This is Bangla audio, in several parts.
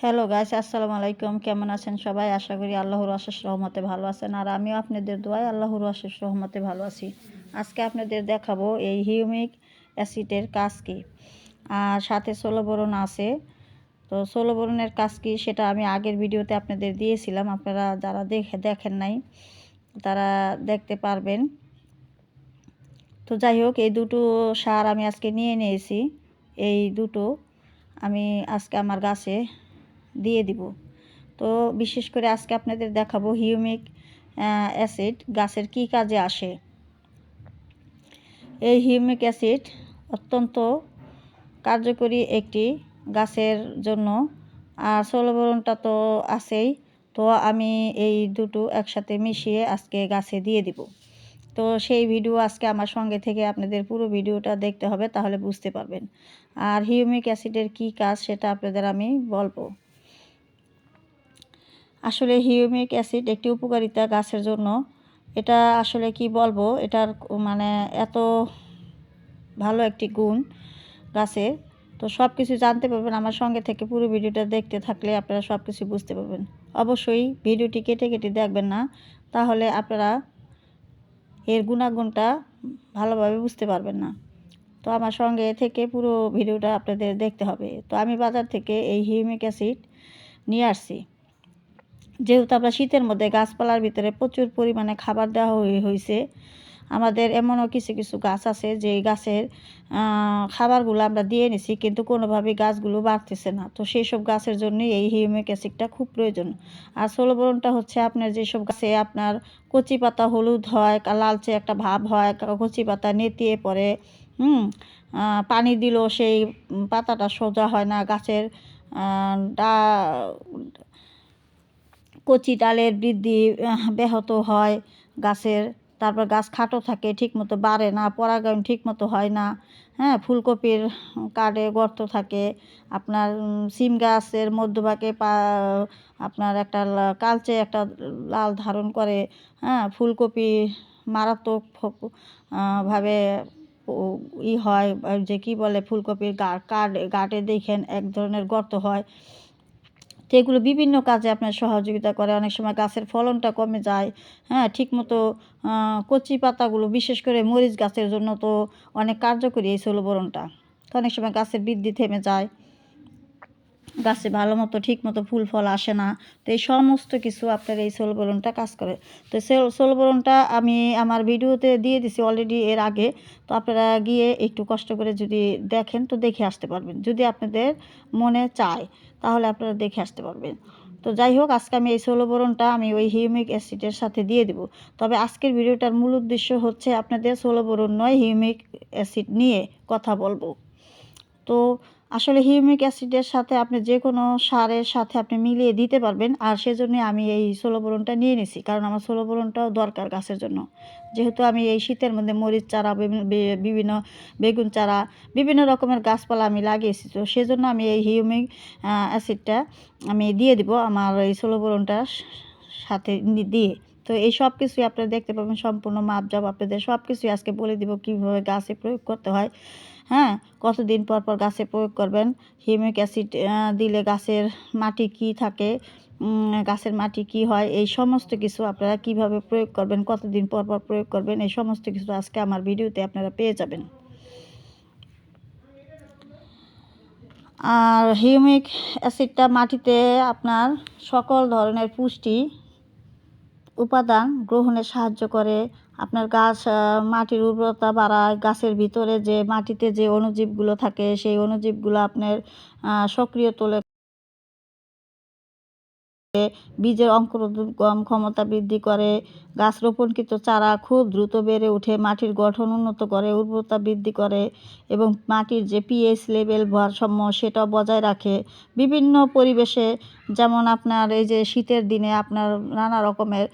হ্যালো গাইস, আসসালামু আলাইকুম। কেমন আছেন সবাই? আশা করি আল্লাহর অশেষ রহমতে ভালো আছেন। আর আমিও আপনাদের দোয়ায় আল্লাহর অশেষ রহমতে ভালো আছি। আজকে আপনাদের দেখাবো এই হিউমিক অ্যাসিডের কাজ কী, আর সাথে ষোলবরণ আছে। তো ষোলবরণের কাজ কী সেটা আমি আগের ভিডিওতে আপনাদের দিয়েছিলাম। আপনারা যারা দেখেন নাই তারা দেখতে পারবেন। তো যাই হোক, এই দুটো সার আমি আজকে নিয়ে নিয়েছি। এই দুটো আমি আজকে আমার গাছে দিয়ে দিব। তো বিশেষ করে আজকে আপনাদের দেখাবো হিউমিক অ্যাসিড গাছের কি কাজে আসে। এই হিউমিক অ্যাসিড অত্যন্ত কার্যকরী একটি গাছের জন্য, আর ষোলবরণটা তো আছেই। তো আমি এই দুটো একসাথে মিশিয়ে আজকে গাছে দিয়ে দিব। তো সেই ভিডিও আজকে আমার সঙ্গে থেকে আপনাদের পুরো ভিডিওটা দেখতে হবে, তাহলে বুঝতে পারবেন। আর হিউমিক অ্যাসিডের কি কাজ সেটা আপনাদের আমি বলবো। আসলে হিউমিক অ্যাসিড একটি উপকারিতা গাছের জন্য। এটা আসলে কি বলবো, এটার মানে এত ভালো একটি গুণ গাছের। তো সব কিছু জানতে পারবেন আমার সঙ্গে থেকে পুরো ভিডিওটা দেখতে থাকলে আপনারা সব কিছু বুঝতে পারবেন। অবশ্যই ভিডিওটি কেটে কেটে দেখবেন না, তাহলে আপনারা এর গুণাগুণটা ভালোভাবে বুঝতে পারবেন না। তো আমার সঙ্গে থেকে পুরো ভিডিওটা আপনাদের দেখতে হবে। তো আমি বাজার থেকে এই হিউমিক অ্যাসিড নিয়ে আসছি। যেহেতু আমরা শীতের মধ্যে গাছপালার ভিতরে প্রচুর পরিমাণে খাবার দেওয়া হয়েছে, আমাদের এমনও কিছু কিছু গাছ আছে যে গাছের খাবারগুলো আমরা দিয়ে নিছি, কিন্তু কোনোভাবেই গাছগুলো বাড়তেছে না। তো সেই সব গাছের জন্যই এই হিউমিক অ্যাসিডটা খুব প্রয়োজন। আর ষোলবরণটা হচ্ছে আপনার যেসব গাছে আপনার কচি পাতা হলুদ হয়, লালচে একটা ভাব হয়, কচি পাতা নেতিয়ে পড়ে, পানি দিলেও সেই পাতাটা সোজা হয় না, গাছের কচি ডালের বৃদ্ধি ব্যাহত হয় গাছের। তারপর গাছ খাটো থাকে, ঠিকমতো বাড়ে না, পরাগায়ন ঠিকমতো হয় না। ফুলকপির কাণ্ডে গর্ত থাকে। আপনার সিম গাছের মধ্যভাগে আপনার একটা কালচে একটা লাল ধারণ করে। ফুলকপি মারাত্মক ভাবে হয়, যে কি বলে, ফুলকপির গাটে দেখেন এক ধরনের গর্ত হয়। তো এগুলো বিভিন্ন কাজে আপনার সহযোগিতা করে। অনেক সময় গাছের ফলনটা কমে যায়। ঠিকমতো কচি পাতাগুলো, বিশেষ করে মরিচ গাছের জন্য তো অনেক কার্যকরী এই ষোলবরণটা। তো অনেক সময় গাছের বৃদ্ধি থেমে যায়, গাছে ভালো মতো ঠিক মতো ফুল ফল আসে না। তো এই সমস্ত কিছু আপনার এই ষোলবরণটা কাজ করে। তো ষোলবরণটা আমি আমার ভিডিওতে দিয়ে দিছি অলরেডি এর আগে। তো আপনারা গিয়ে একটু কষ্ট করে যদি দেখেন তো দেখে আসতে পারবেন। যদি আপনাদের মনে চায় তাহলে আপনারা দেখে আসতে পারবেন। তো যাই হোক, আজকে আমি এই ষোলবরণটা আমি ওই হিউমিক অ্যাসিডের সাথে দিয়ে দেব। তবে আজকের ভিডিওটার মূল উদ্দেশ্য হচ্ছে আপনাদের ষোলবরণ নয়, হিউমিক অ্যাসিড নিয়ে কথা বলবো। তো আসলে হিউমিক অ্যাসিডের সাথে আপনি যে কোনো সারের সাথে আপনি মিলিয়ে দিতে পারবেন। আর সেজন্যই আমি এই ষোলবরণটা নিয়ে নিছি, কারণ আমার ষোলবরণটাও দরকার গাছের জন্য। যেহেতু আমি এই শীতের মধ্যে মরিচ চারা, বিভিন্ন বেগুন চারা, বিভিন্ন রকমের গাছপালা আমি লাগিয়েছি। তো সেজন্য আমি এই হিউমিক অ্যাসিডটা আমি দিয়ে দিব আমার এই ষোলবরণটার সাথে দিয়ে। তো এই সব কিছুই আপনারা দেখতে পাবেন, সম্পূর্ণ মাপজোপ আপনাদের সব কিছুই আজকে বলে দিব কীভাবে গাছে প্রয়োগ করতে হয়। কতদিন পর পর গাছে প্রয়োগ করবেন। হিউমিক অ্যাসিড দিলে গাছের মাটি কি থাকে, গাছের মাটি কি হয়, এই সমস্ত কিছু আপনারা কিভাবে প্রয়োগ করবেন, কতদিন পর পর প্রয়োগ করবেন, এই সমস্ত কিছু আজকে আমার ভিডিওতে আপনারা পেয়ে যাবেন। আর হিউমিক অ্যাসিডটা মাটিতে আপনার সকল ধরনের পুষ্টি উপাদান গ্রহণে সাহায্য করে। আপনার গাছ মাটির উর্বরতা বাড়ায়। গাছের ভিতরে যে মাটিতে যে অণুজীবগুলো থাকে সেই অণুজীবগুলো আপনার সক্রিয় তোলে, বীজের অঙ্কুরোদ্গম ক্ষমতা বৃদ্ধি করে। গাছ রোপণকৃত চারা খুব দ্রুত বেড়ে ওঠে, মাটির গঠন উন্নত করে, উর্বরতা বৃদ্ধি করে এবং মাটির যে পিএইচ লেভেল ভারসাম্য সেটাও বজায় রাখে। বিভিন্ন পরিবেশে, যেমন আপনার এই যে শীতের দিনে আপনার নানা রকমের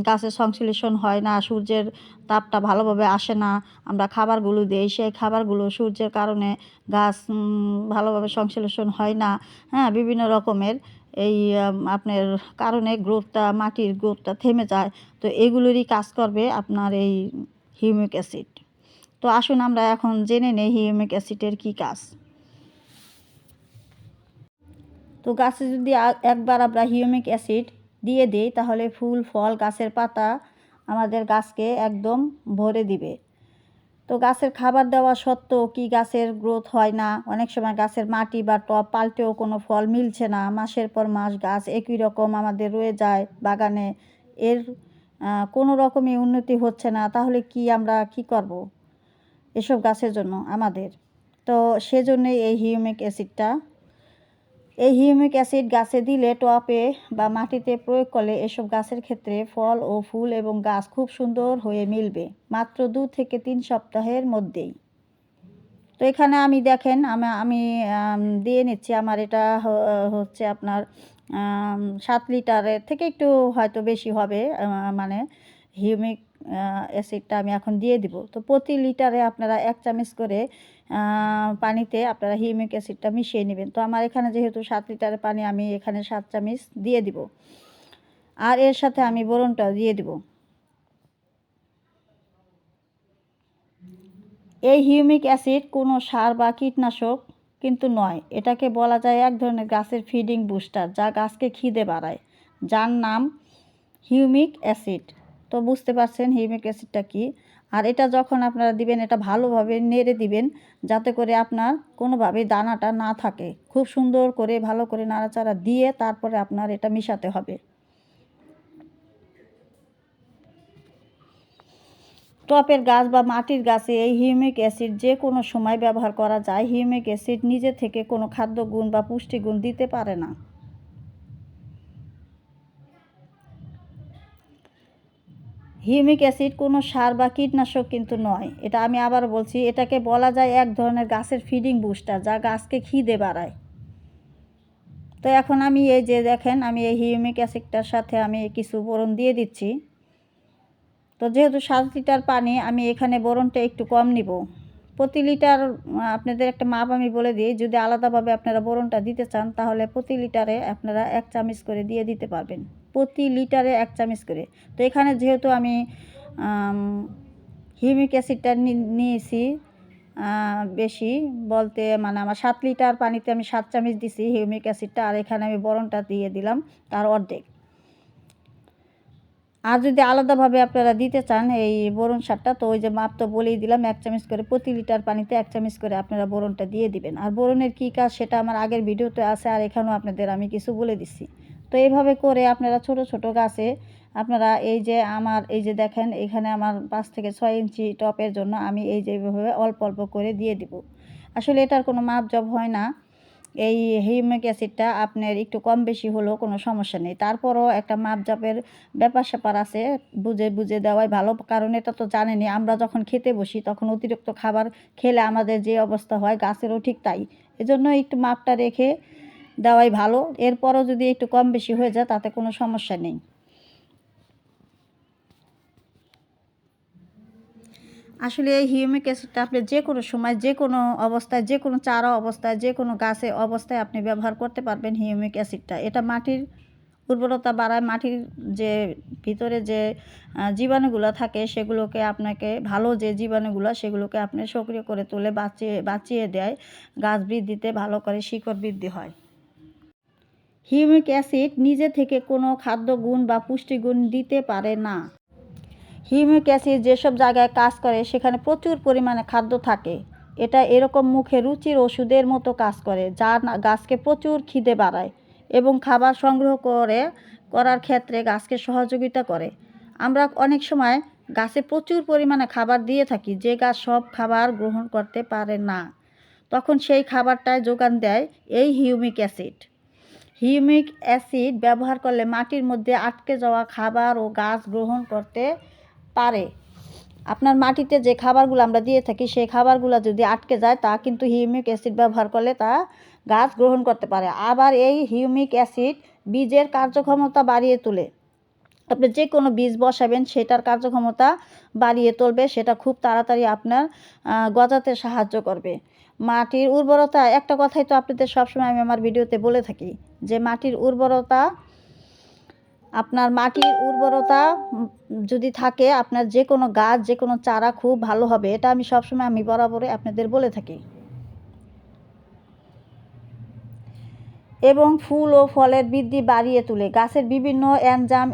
গাছের সংশ্লেষণ হয় না, সূর্যের তাপটা ভালোভাবে আসে না, আমরা খাবারগুলো দিই, সেই খাবারগুলো সূর্যের কারণে গাছ ভালোভাবে সংশ্লেষণ হয় না। বিভিন্ন রকমের এই আপনার কারণে মাটির গ্রোথটা থেমে যায়। তো এগুলোরই কাজ করবে আপনার এই হিউমিক অ্যাসিড। তো আসুন আমরা এখন জেনে নেই হিউমিক অ্যাসিডের কী কাজ। তো গাছে যদি একবার আমরা হিউমিক অ্যাসিড দিয়ে দিই তাহলে ফুল ফল গাছের পাতা আমাদের গাছকে একদম ভরে দিবে। তো গাছের খাবার দেওয়া সত্ত্বেও কি গাছের গ্রোথ হয় না? অনেক সময় গাছের মাটি বা টব পাল্টেও কোনো ফল মিলছে না, মাসের পর মাস গাছ একই রকম আমাদের রয়ে যায় বাগানে, এর কোনো রকমই উন্নতি হচ্ছে না, তাহলে কি আমরা কি করব এসব গাছের জন্য আমাদের? তো সেজন্যই এই হিউমিক অ্যাসিড গাছে দিলে টবে বা মাটিতে প্রয়োগ করলে এসব গাছের ক্ষেত্রে ফল ও ফুল এবং গাছ খুব সুন্দর হয়ে মিলবে মাত্র 2 থেকে 3 সপ্তাহের মধ্যেই। তো এখানে আমি দেখেন আমি দিয়ে নিচ্ছি। আমার এটা হচ্ছে আপনার 7 লিটারের থেকে একটু হয়তো বেশি হবে, মানে হিউমিক অ্যাসিডটা আমি এখন দিয়ে দিব। তো প্রতি লিটারে আপনারা 1 চামচ করে পানিতে আপনারা হিউমিক অ্যাসিডটা মিশিয়ে নেবেন। তো আমার এখানে যেহেতু 7 লিটারের পানি, আমি এখানে 7 চামচ দিয়ে দিব। আর এর সাথে আমি বোরনটাও দিয়ে দিব। এই হিউমিক অ্যাসিড কোনো সার বা কীটনাশক কিন্তু নয়, এটাকে বলা যায় এক ধরনের গাছের ফিডিং বুস্টার, যা গাছকে খিদে বাড়ায়, যার নাম হিউমিক অ্যাসিড। তো বুঝতে পারছেন হিউমিক অ্যাসিডটা কী। আর এটা যখন আপনারা দিবেন, এটা ভালোভাবে নেড়ে দিবেন যাতে করে আপনার কোনোভাবেই দানাটা না থাকে। খুব সুন্দর করে ভালো করে নাড়াচাড়া দিয়ে তারপরে আপনার এটা মিশাতে হবে। টবের গাছ বা মাটির গাছে এই হিউমিক অ্যাসিড যে কোনো সময় ব্যবহার করা যায়। হিউমিক অ্যাসিড নিজে থেকে কোনো খাদ্য গুণ বা পুষ্টিগুণ দিতে পারে না। হিউমিক অ্যাসিড কোনো সার বা কীটনাশক কিন্তু নয়, এটা আমি আবার বলছি, এটাকে বলা যায় এক ধরনের গাছের ফিডিং বুস্টার, যা গাছকে খিদে বাড়ায়। তো এখন আমি এই যে দেখেন, আমি এই হিউমিক অ্যাসিডটার সাথে আমি কিছু বোরন দিয়ে দিচ্ছি। তো যেহেতু 7 লিটার পানি, আমি এখানে বোরনটা একটু কম নিব। প্রতি লিটার আপনাদের একটা মাপ আমি বলে দিই, যদি আলাদাভাবে আপনারা বোরনটা দিতে চান তাহলে প্রতি লিটারে আপনারা 1 চামচ করে দিয়ে দিতে পারবেন। প্রতি লিটারে 1 চামচ করে। তো এখানে যেহেতু আমি হিউমিক অ্যাসিডটা নিয়েছি বেশি, বলতে মানে আমার 7 লিটার পানিতে আমি 7 চামচ দিছি হিউমিক অ্যাসিডটা, আর এখানে আমি বোরনটা দিয়ে দিলাম তার অর্ধেক। আর যদি আলাদাভাবে আপনারা দিতে চান এই বোরন সারটা, তো ওই যে মাপ তো বলেই দিলাম, 1 চামচ করে প্রতি লিটার পানিতে 1 চামচ করে আপনারা বোরনটা দিয়ে দিবেন। আর বোরনের কী কাজ সেটা আমার আগের ভিডিওতে আছে, আর এখানেও আপনাদের আমি কিছু বলে দিচ্ছি। তো এইভাবে করে আপনারা ছোট ছোট গাছে আপনারা এই যে আমার এই যে দেখেন, এখানে আমার 5 থেকে 6 ইঞ্চি টপের জন্য আমি এই যে এইভাবে অল্প অল্প করে দিয়ে দিব। আসলে এটার কোনো মাপজোপ হয় না। এই হিউমিক অ্যাসিডটা আপনার একটু কম বেশি হলেও কোনো সমস্যা নেই, তারপরও একটা মাপজাপের ব্যাপার স্যাপার আছে, বুঝে বুঝে দেওয়াই ভালো। কারণ এটা তো জানেনই, আমরা যখন খেতে বসি তখন অতিরিক্ত খাবার খেলে আমাদের যে অবস্থা হয়, গাছেরও ঠিক তাই। এজন্য একটু মাপটা রেখে দেওয়াই ভালো। এরপরও যদি একটু কম বেশি হয়ে যায় তাতে কোনো সমস্যা নেই। আসলে এই হিউমিক অ্যাসিডটা আপনি যে কোনো সময়, যে কোনো অবস্থায়, যে কোনো চারা অবস্থায়, যে কোনো গাছে অবস্থায় আপনি ব্যবহার করতে পারবেন হিউমিক অ্যাসিডটা। এটা মাটির উর্বরতা বাড়ায়, মাটির যে ভিতরে যে জীবাণুগুলো থাকে সেগুলোকে আপনাকে, ভালো যে জীবাণুগুলো সেগুলোকে আপনি সক্রিয় করে তুলে বাঁচিয়ে দেয়, গাছ বৃদ্ধিতে ভালো করে, শিকড় বৃদ্ধি হয়। হিউমিক অ্যাসিড নিজে থেকে কোনো খাদ্য গুণ বা পুষ্টিগুণ দিতে পারে না। হিউমিক অ্যাসিড যেসব জায়গায় কাজ করে সেখানে প্রচুর পরিমাণে খাদ্য থাকে। এটা এরকম মুখে রুচির ওষুধের মতো কাজ করে, যা গাছকে প্রচুর খিদে বাড়ায় এবং খাবার সংগ্রহ করার ক্ষেত্রে গাছকে সহযোগিতা করে। আমরা অনেক সময় গাছে প্রচুর পরিমাণে খাবার দিয়ে থাকি, যে গাছ সব খাবার গ্রহণ করতে পারে না, তখন সেই খাবারটায় যোগান দেয় এই হিউমিক অ্যাসিড। হিউমিক অ্যাসিড ব্যবহার করলে মাটির মধ্যে আটকে যাওয়া খাবার ও গাছ গ্রহণ করতে পারে। আপনার মাটিতে যে খাবারগুলো আমরা দিয়ে থাকি সেই খাবারগুলো যদি আটকে যায়, তা কিন্তু হিউমিক অ্যাসিড ব্যবহার করলে তা গাছ গ্রহণ করতে পারে। আবার এই হিউমিক অ্যাসিড বীজের কার্যক্ষমতা বাড়িয়ে তোলে। আপনি যে কোনো বীজ বসাবেন সেটার কার্যক্ষমতা বাড়িয়ে তুলবে, সেটা খুব তাড়াতাড়ি আপনার গজাতে সাহায্য করবে। মাটির উর্বরতা, একটা কথাই তো আপনাদের সবসময় আমি আমার ভিডিওতে বলে থাকি যে মাটির উর্বরতা, আপনার মাটির উর্বরতা যদি থাকে আপনার যে কোনো গাছ, যে কোনো চারা খুব ভালো হবে। এটা আমি সবসময়, আমি বরাবরই আপনাদের বলে থাকি। এবং ফুল ও ফলের বৃদ্ধি বাড়িয়ে তোলে। গাছের বিভিন্ন এনজাইম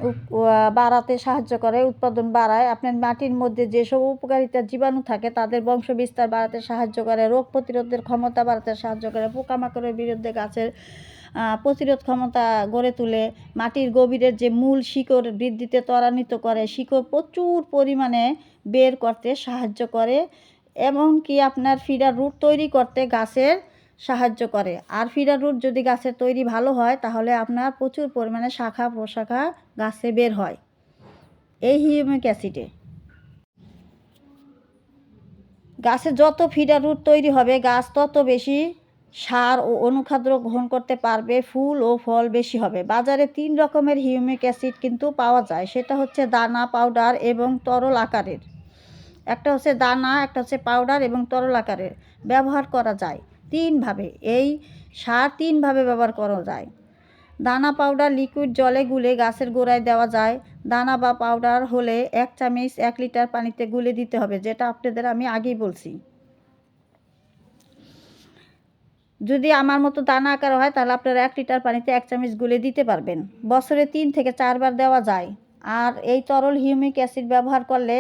বাড়াতে সাহায্য করে, উৎপাদন বাড়ায়। আপনার মাটির মধ্যে যেসব উপকারিতা জীবাণু থাকে তাদের বংশ বিস্তার বাড়াতে সাহায্য করে, রোগ প্রতিরোধের ক্ষমতা বাড়াতে সাহায্য করে, পোকামাকড়ের বিরুদ্ধে গাছের প্রতিরোধ ক্ষমতা গড়ে তোলে, মাটির গভীরের যে মূল শিকড় বৃদ্ধিতে ত্বরান্বিত করে, শিকড় প্রচুর পরিমাণে বের করতে সাহায্য করে, এমনকি আপনার ফিডার রুট তৈরি করতে গাছের সাহায্য করে। আর ফিডার রুট যদি গাছের তৈরি ভালো হয় তাহলে আপনার প্রচুর পরিমাণে শাখা প্রশাখা গাছে বের হয় এই হিউমিক অ্যাসিডে। গাছে যত ফিডার রুট তৈরি হবে গাছ তত বেশি সার ও অনুখাদ্য গ্রহণ করতে পারবে, ফুল ও ফল বেশি হবে। বাজারে 3 রকমের হিউমিক অ্যাসিড কিন্তু পাওয়া যায়, সেটা হচ্ছে দানা, পাউডার এবং তরল আকারের। একটা হচ্ছে দানা, একটা হচ্ছে পাউডার এবং তরল আকারের। ব্যবহার করা যায় 3 ভাবে। এই সার 3 ভাবে ব্যবহার করা যায়। দানা পাউডার লিকুইড জলে গুলে গাছের গোড়ায় দেওয়া যায়। দানা বা পাউডার হলে 1 চামচ 1 লিটার পানিতে গুলে দিতে হবে, যেটা আপনাদের আমি আগেই বলছি। যদি আমার মতো দানা আকার হয় তাহলে আপনারা 1 লিটার পানিতে 1 চামচ গুলে দিতে পারবেন। বছরে 3 থেকে 4 বার দেওয়া যায়। আর এই তরল হিউমিক অ্যাসিড ব্যবহার করলে,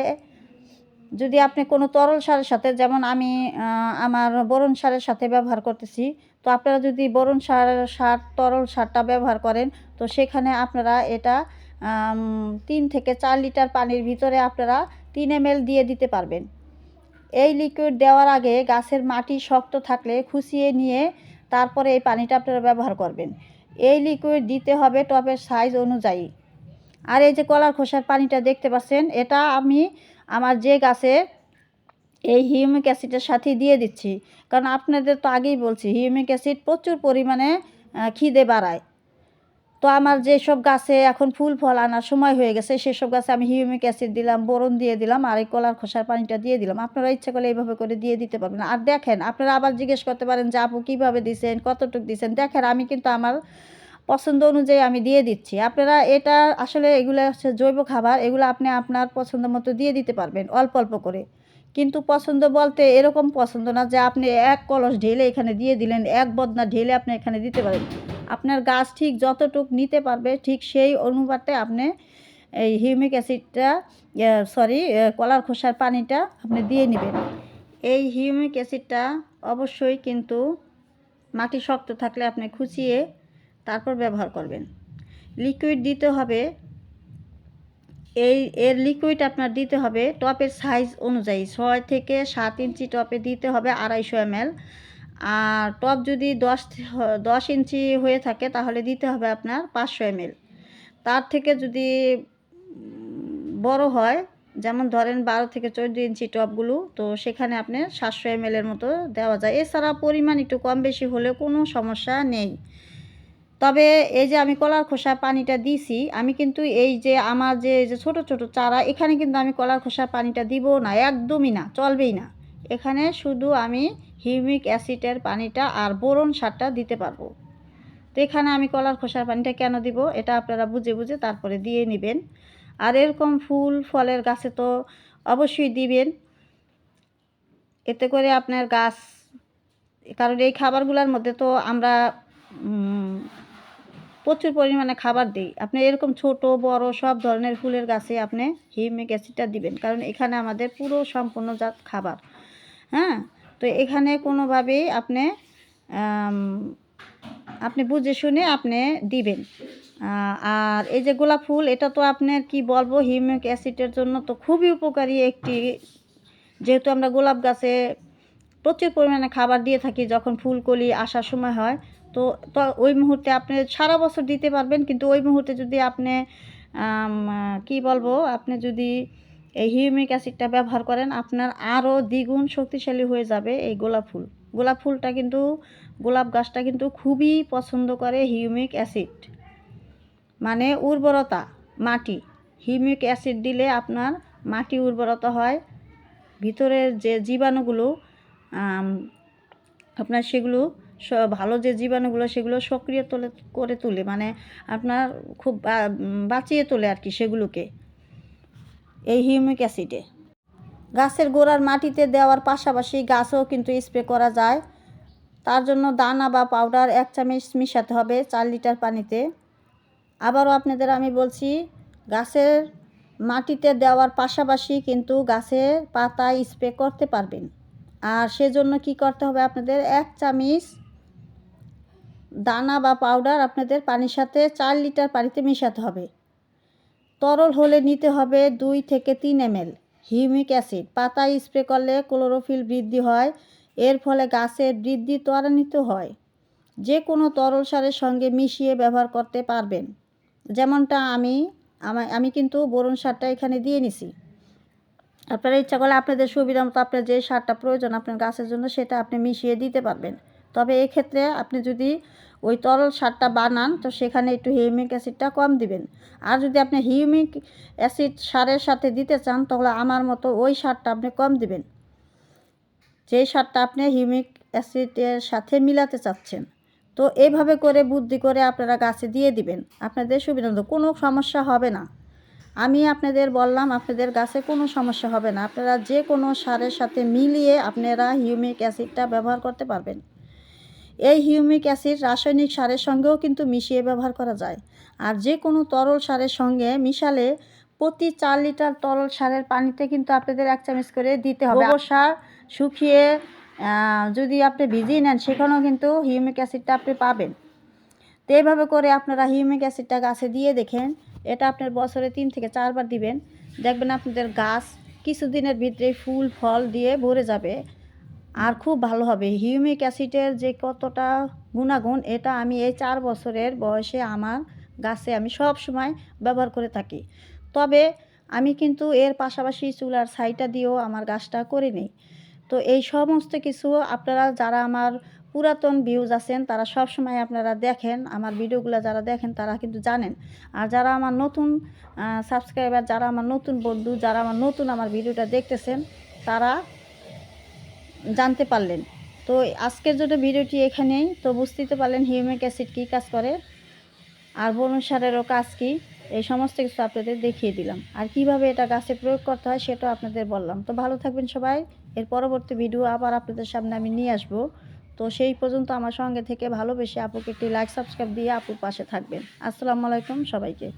যদি আপনি কোনো তরল সারের সাথে, যেমন আমি আমার বোরন সারের সাথে ব্যবহার করতেছি, তো আপনারা যদি বোরন সার তরল সারটা ব্যবহার করেন তো সেখানে আপনারা এটা 3 থেকে 4 লিটার পানির ভিতরে আপনারা 3 ml দিয়ে দিতে পারবেন। এই লিকুইড দেওয়ার আগে গাছের মাটি শক্ত থাকলে খুঁচিয়ে নিয়ে তারপরে এই পানিটা আপনারা ব্যবহার করবেন। এই লিকুইড দিতে হবে টবের সাইজ অনুযায়ী। আর এই যে কলার খোসার পানিটা দেখতে পাচ্ছেন, এটা আমি আমার যে গাছে এই হিউমিক অ্যাসিডের সাথে দিয়ে দিচ্ছি, কারণ আপনাদের তো আগেই বলছি হিউমিক অ্যাসিড প্রচুর পরিমাণে খিদে বাড়ায়। তো আমার যেসব গাছে এখন ফুল ফল আনার সময় হয়ে গেছে সেসব গাছে আমি হিউমিক অ্যাসিড দিলাম, বোরন দিয়ে দিলাম, আর এই কলার খোসার পানিটা দিয়ে দিলাম। আপনারা ইচ্ছা করলে এইভাবে করে দিয়ে দিতে পারবেন। আর দেখেন, আপনারা আবার জিজ্ঞেস করতে পারেন যে আপু কীভাবে দিছেন, কতটুকু দিছেন। দেখেন, আমি কিন্তু আমার পছন্দ অনুযায়ী আমি দিয়ে দিচ্ছি। আপনারা এটা আসলে এগুলো হচ্ছে জৈব খাবার, এগুলো আপনি আপনার পছন্দ মতো দিয়ে দিতে পারবেন অল্প অল্প করে। কিন্তু পছন্দ বলতে এরকম পছন্দ না যে আপনি 1 কলস ঢেলে এখানে দিয়ে দিলেন, 1 বদনা ঢেলে আপনি এখানে দিতে পারেন। আপনার গাছ ঠিক যতটুক নিতে পারবে ঠিক সেই অনুপাতে আপনি এই হিউমিক অ্যাসিডটা কলার খোসার পানিটা আপনি দিয়ে নেবেন। এই হিউমিক অ্যাসিডটা অবশ্যই কিন্তু মাটি শক্ত থাকলে আপনি খুঁচিয়ে তারপর ব্যবহার করবেন। লিকুইড দিতে হবে, এর লিকুইড আপনার দিতে হবে টপের সাইজ অনুযায়ী। 6 থেকে 7 ইঞ্চি টপে দিতে হবে 250 ml। আর টপ যদি 10 ইঞ্চি হয়ে থাকে তাহলে দিতে হবে আপনার 500 ml। তার থেকে যদি বড় হয়, যেমন ধরেন 12 থেকে 14 ইঞ্চি টপগুলো, তো সেখানে আপনি 700 ml এর মতো দেওয়া যায়। এছাড়া পরিমাণ একটু কম বেশি হলেও কোনো সমস্যা নেই। তবে এই যে আমি কলার খোসা পানিটা দিছি, আমি কিন্তু এই যে আমার যে ছোট ছোট চারা, এখানে কিন্তু আমি কলার খোসা পানিটা দিব না, একদমই না, চলবেই না। এখানে শুধু আমি হিউমিক অ্যাসিডের পানিটা আর বোরন সারটা দিতে পারবো। তো এখানে আমি কলার খোসার পানিটা কেন দিব, এটা আপনারা বুঝে বুঝে তারপরে দিয়ে নেবেন। আর এরকম ফুল ফলের গাছে তো অবশ্যই দিবেন, এতে করে আপনার গাছ, কারণ এই খাবারগুলোর মধ্যে তো আমরা প্রচুর পরিমাণে খাবার দিই। আপনি এরকম ছোট বড় সব ধরনের ফুলের গাছে আপনি হিউমিক অ্যাসিডটা দিবেন, কারণ এখানে আমাদের পুরো সম্পূর্ণজাত খাবার। হ্যাঁ, তো এখানে কোনোভাবেই আপনি বুঝে শুনে আপনি দিবেন। আর এই যে গোলাপ ফুল, এটা তো আপনার কি বলবো, হিউমিক অ্যাসিডের জন্য তো খুবই উপকারী একটি, যেহেতু আমরা গোলাপ গাছে প্রচুর পরিমাণে খাবার দিয়ে থাকি যখন ফুলকলি আসার সময় হয়, তো ওই মুহূর্তে আপনি সারা বছর দিতে পারবেন, কিন্তু ওই মুহূর্তে যদি আপনি কি বলবো, আপনি যদি এই হিউমিক অ্যাসিডটা ব্যবহার করেন আপনার আরও দ্বিগুণ শক্তিশালী হয়ে যাবে এই গোলাপ ফুল। গোলাপ ফুলটা কিন্তু, গোলাপ গাছটা কিন্তু খুবই পছন্দ করে হিউমিক অ্যাসিড, মানে উর্বরতা মাটি। হিউমিক অ্যাসিড দিলে আপনার মাটি উর্বরতা হয়, ভিতরের যে জীবাণুগুলো আপনার সেগুলো ভালো যে জীবাণুগুলো সেগুলো সক্রিয় করে তোলে, মানে আপনার খুব বাঁচিয়ে তোলে আর কি সেগুলোকে এই হিউমিক অ্যাসিডে। গাছের গোড়ার মাটিতে দেওয়ার পাশাপাশি গাছও কিন্তু স্প্রে করা যায়। তার জন্য দানা বা পাউডার 1 চামচ মিশাতে হবে 4 লিটার পানিতে। আবারও আপনাদের আমি বলছি, গাছের মাটিতে দেওয়ার পাশাপাশি কিন্তু গাছের পাতায় স্প্রে করতে পারবেন। আর সেজন্য কি করতে হবে আপনাদের, 1 চামচ দানা বা পাউডার আপনাদের পানির সাথে 4 লিটার পানিতে মিশাতে হবে। তরল হলে নিতে হবে 2 থেকে 3 ml হিউমিক অ্যাসিড। পাতায় স্প্রে করলে ক্লোরোফিল বৃদ্ধি হয়, এর ফলে গাছের বৃদ্ধি ত্বরান্বিত হয়। যে কোনো তরল সারের সঙ্গে মিশিয়ে ব্যবহার করতে পারবেন। যেমনটা আমি কিন্তু বোরন সারটা এখানে দিয়ে নিছি। আপনারা ইচ্ছা করলে আপনাদের সুবিধা মতো আপনার যে সারটা প্রয়োজন আপনার গাছের জন্য সেটা আপনি মিশিয়ে দিতে পারবেন। তবে এক্ষেত্রে আপনি যদি ওই তরল সারটা বানান তো সেখানে একটু হিউমিক অ্যাসিডটা কম দিবেন। আর যদি আপনি হিউমিক অ্যাসিড সারের সাথে দিতে চান তাহলে আমার মতো ওই সারটা আপনি কম দিবেন, যেই সারটা আপনি হিউমিক অ্যাসিডের সাথে মিলাতে চাচ্ছেন। তো এইভাবে করে বুদ্ধি করে আপনারা গাছে দিয়ে দিবেন, আপনাদের সুবিধা মতো, কোনো সমস্যা হবে না। আমি আপনাদের বললাম আপনাদের গাছে কোনো সমস্যা হবে না। আপনারা যে কোনো সারের সাথে মিলিয়ে আপনারা হিউমিক অ্যাসিডটা ব্যবহার করতে পারবেন। এই হিউমিক অ্যাসিড রাসায়নিক সারের সঙ্গেও কিন্তু মিশিয়ে ব্যবহার করা যায়। আর যে কোনো তরল সারের সঙ্গে মিশালে প্রতি 4 লিটার তরল সারের পানিতে কিন্তু আপনাদের 1 চামচ করে দিতে হবে। গোবর সার শুকিয়ে যদি আপনি ভিজিয়ে নেন সেখানেও কিন্তু হিউমিক অ্যাসিডটা আপনি পাবেন। তো এইভাবে করে আপনারা হিউমিক অ্যাসিডটা গাছে দিয়ে দেখেন। এটা আপনার বছরে 3 থেকে 4 বার দিবেন, দেখবেন আপনাদের গাছ কিছুদিনের ভিতরেই ফুল ফল দিয়ে ভরে যাবে আর খুব ভালো হবে। হিউমিক অ্যাসিডের যে কতটা গুণাগুণ এটা আমি এই 4 বছরের বয়সে আমার গাছে আমি সব সময় ব্যবহার করে থাকি। তবে আমি কিন্তু এর পাশাপাশি চুলার ছাইটা দিয়েও আমার গাছটা করে নিই। তো এই সমস্ত কিছু আপনারা যারা আমার পুরাতন ভিউজ আছেন তারা সব সময় আপনারা দেখেন, আমার ভিডিওগুলো যারা দেখেন তারা কিন্তু জানেন। আর যারা আমার নতুন সাবস্ক্রাইবার, যারা আমার নতুন বন্ধু, যারা আমার ভিডিওটা দেখতেছেন তারা জানতে পারলেন। তো আজকের জন্য ভিডিওটি এখানেই। তো বুঝতেই তো পারলেন হিউমিক অ্যাসিড কী কাজ করে আর বোরন সারেরও কাজ কী, এই সমস্ত কিছু আপনাদের দেখিয়ে দিলাম। আর কিভাবে এটা গাছে প্রয়োগ করতে হয় সেটাও আপনাদের বললাম। তো ভালো থাকবেন সবাই। এর পরবর্তী ভিডিও আবার আপনাদের সামনে আমি নিয়ে আসব। তো সেই পর্যন্ত আমার সঙ্গে থেকে ভালোবেসে আপুকে একটি লাইক সাবস্ক্রাইব দিয়ে আপুর পাশে থাকবেন। আসসালামু আলাইকুম সবাইকে।